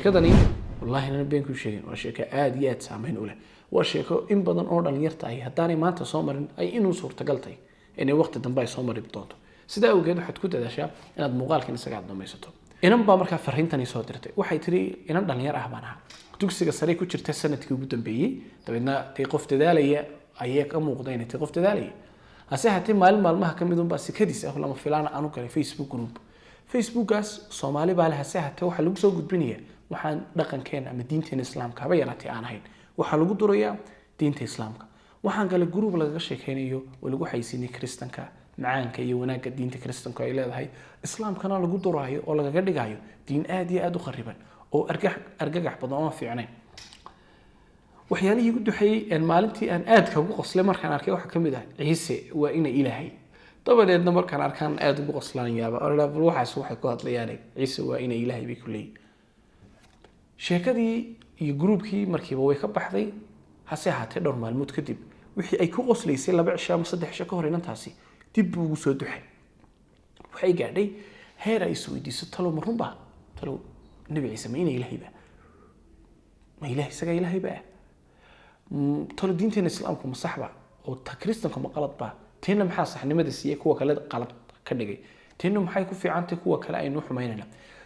sheekadani wallahi inaan been ku sheegin waa sheeko aad iyo aad saameyn u leh waa sheeko in badan oo dhalinyarta ay haddaanay maanta soo marin ay inuu suurtagal tahay inay waqti dambe ay soo mari doonto sidaa awgeed waxaad ku dadaashaa inaad muuqaalkan isaga aad dhamaysato inan baa markaa fariintani soo dirtay waxay tiri inan dhalinyar ah baan ahaa dugsiga sare ku jirta sanadkii ugu dambeeyay dabeedna tii qof dadaalaya ayay ka muuqda inay tii qof dadaalaya hase haatee maalmaha ka mid unbaa sikadiis ah lama filaan aanu galay Facebook group Facebookaas Soomaali baa leh hase haatee waxa lagu soo gudbinayaa waxaan dhaqankeena ama diinteena islaamka haba yaraatee aan ahayn waxa lagu durayaa diinta islaamka waxaan kale group laga sheekeynayo oo lagu xaysiinay kristanka macaanka iyo wanaagga diinta kristanka ay leedahay islaamkana lagu duraayo oo laga dhigayo diin aad iyo aad u khariban oo argagax badan oo fiicnay waxyaalihii ugu duxeeyay maalintii aan aad ka ugu qoslay markaan arkay waxa kamid ah Ciise waa ina Ilaahay dabadeedna markaan arkaan aad ugu qoslaanayaaba oo waxaas waxay ku hadlayaan Ciise waa ina Ilaahay bay kulay sheekadii iyo groupkii markiiba way ka baxday hase haatee dhowr maalmood kadib wixii ay ku qoslaysay 2 cisho ama 3 cisho ka hor inantaasi dib ugu soo duxay waxay gaadhay heer ay soo weydiiso talo marunba talo nabi Ciise ma ina Ilaahay ba ma Ilaahay isaga Ilaahay ba talo diinteena islaamku ma saxba oo takristanku ma qalad ba teena maxaa saxnimada siiyay kuwa kale qalad ka dhigay teena maxay ku fiicantay kuwa kale aynu xumaynayna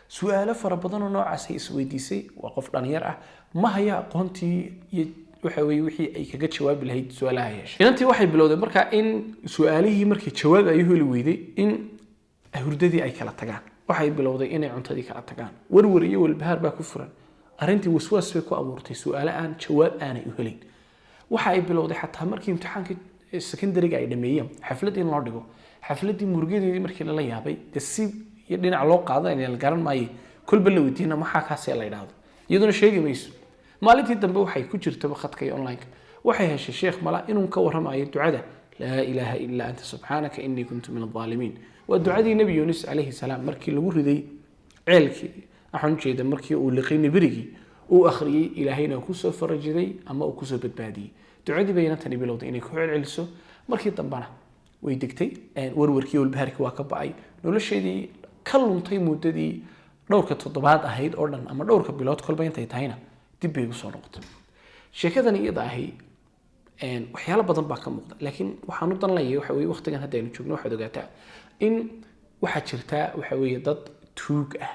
su'aalo fara badan oo noocaas ay isweydiisay waa qof dhalinyar ah ma haya aqoontii iyo waxa weey wixii ay kaga jawaab lahayd su'aalaha yeeshay inantii waxay bilowday markaa in su'aalihii markii jawaab ay heli weyday in hurdadii ay kala tagaan waxay bilowday inay cuntadii kala tagaan warwar iyo walbahaar baa ku furan arintii waswaas bay ku abuurtay su'aalo aan jawaab aanay u helin waxa ay bilowday xataa markii imtixaankii secondary ay dhameeyeen xafladii loo dhigo xafladii murugeedii markii la yaabay si iyo dhinac loo qaaday in la garan maayo kulba la weydiina maxaa ka sii la yiraahdo iyaduna sheegi mayso maalintii dambe waxay ku jirtay khadka online waxay heshay sheekh mala inuu ka waramayo ducada la ilaaha illa anta subhanaka inni kuntu min adh-dhalimin wa ducadii nabi Yunus alayhi salaam markii lagu riday ceelkii waxaan jeedaa markii uu liqay birigi uu akhriyay ilaahayna ku soo farajiday ama uu ku soo badbaadiyay ducadii bayna tan bilowday inay ku celceliso markii dambana way digtay warwarkii walbahaarkii waa ka ba'ay nolosheedii ka luntay muddadii dhowrka toddobaad ahayd oo dhan ama dhowrka bilood kolba intay tahayna dib bay u soo noqotay sheekadan iyada ahi waxyaalo badan baa ka muuqda laakiin waxaan u dan leeyahay waxa weeye waqtigan hadda aynu joogno waxaad ogaataa in waxa jirta waxa weeye dad tuug ah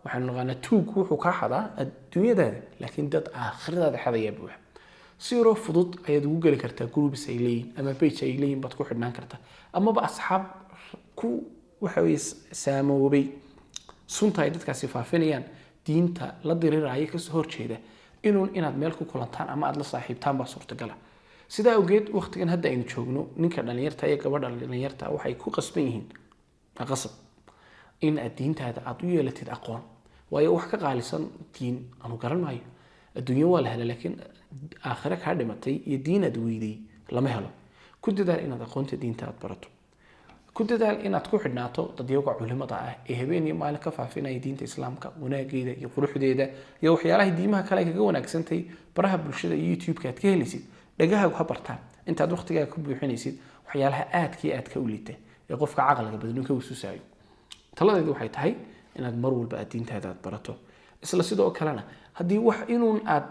waxaan naqaanaa tuug wuxuu ka xadaa adduunyadaada laakiin dad aakhiradaada xadaya buuxa si yaro fudud ayaad ugu gali kartaa groups ay leeyihiin ama page ay leeyihiin baad ku xidhnaan kartaa amaba asxaab ku waxa weeye saamoobay sunta ay dadkaasi faafinayaan diinta la diriraayo ka soo horjeeda inaad meel ku kulantaan ama aad la saaxiibtaan baa suurtagal ah sidaa awgeed waqtigan hadda aynu joogno ninka dhalinyarta iyo gabadha dhalinyarta waxay ku qasban yihiin qasab in aad diintaada aad u yeelatid aqoon waayo wax ka qaalisan diin aanu garan maayo adduunyo waa la helay laakiin aakhira ka dhimatay iyo diin aad weyday lama helo ku dadaal inaad aqoonta diinta aad barato ku dadaal inaad ku xidhnaato dadyoga culimada ah ee habeen iyo maalin ka faafinaya diinta islaamka wanaageeda iyo quruxdeeda iyo waxyaalaha diimaha kale kaga wanaagsantay baraha bulshada iyo YouTube-ka aad ka helaysid dhagahaagu ha bartaan intaad waqtigaaga ku buuxinaysid waxyaalaha aad ka u liita ee qofka caqliga badan ka wasuusayo taladeedu waxay tahay inaad mar walba aad diintaada aad barato isla sidoo kalena haddii wax inuun aad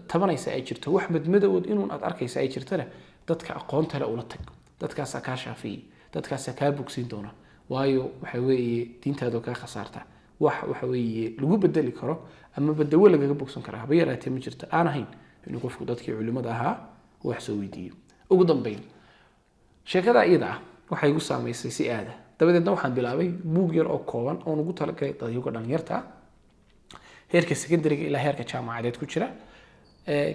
tabanaysa ay jirto wax madmadood inuun aad arkaysa ay jirtana dadka aqoonta leh ula tag dadkaas ka shaafiyay dadkaas ka bogsiin doona waayo waxa weeye diintaada ka khasaarta waxa weeye lagu bedeli karo ama badawo laga bogsan karo haba yaraatee ma jirto aan ahayn inuu qofku dadkii culimada ahaa wax soo weydiiyo ugu dambeyn sheekada iyada waxay igu saameysay si aad dabadeedna waxaan bilaabay buug yar oo kooban oo ugu talagalay dadka dhalinyarta heerka secondary ilaa heerka jaamacadeed ku jira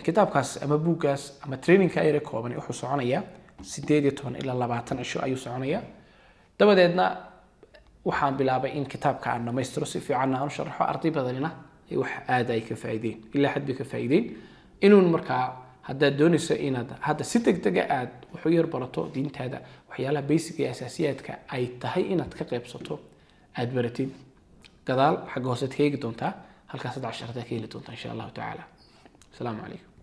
kitaabkaas ama buuggaas ama training-ka ay kooban wuxuu soconayaa 18 ilaa 20 cisho ayuu soconayaa dabadeedna waxaan bilaabay in kitaabka aan dhamaystiro si fiican aan u sharaxo arday badanina ay wax aad ay ka faa'iideen ilaa xad bay ka faa'iideen inuu markaa hadda doonayso inaad hadda si degdeg ah aad wuxuu yar barato diintaada waxyaalaha basic iyo asaasiyaadka ay tahay inaad ka qaybsato aad baratid gadaal xagga hoose ka eegi doontaa halkaas 10 ka heli doontaa insha Allah ta'ala. Assalamu alaykum.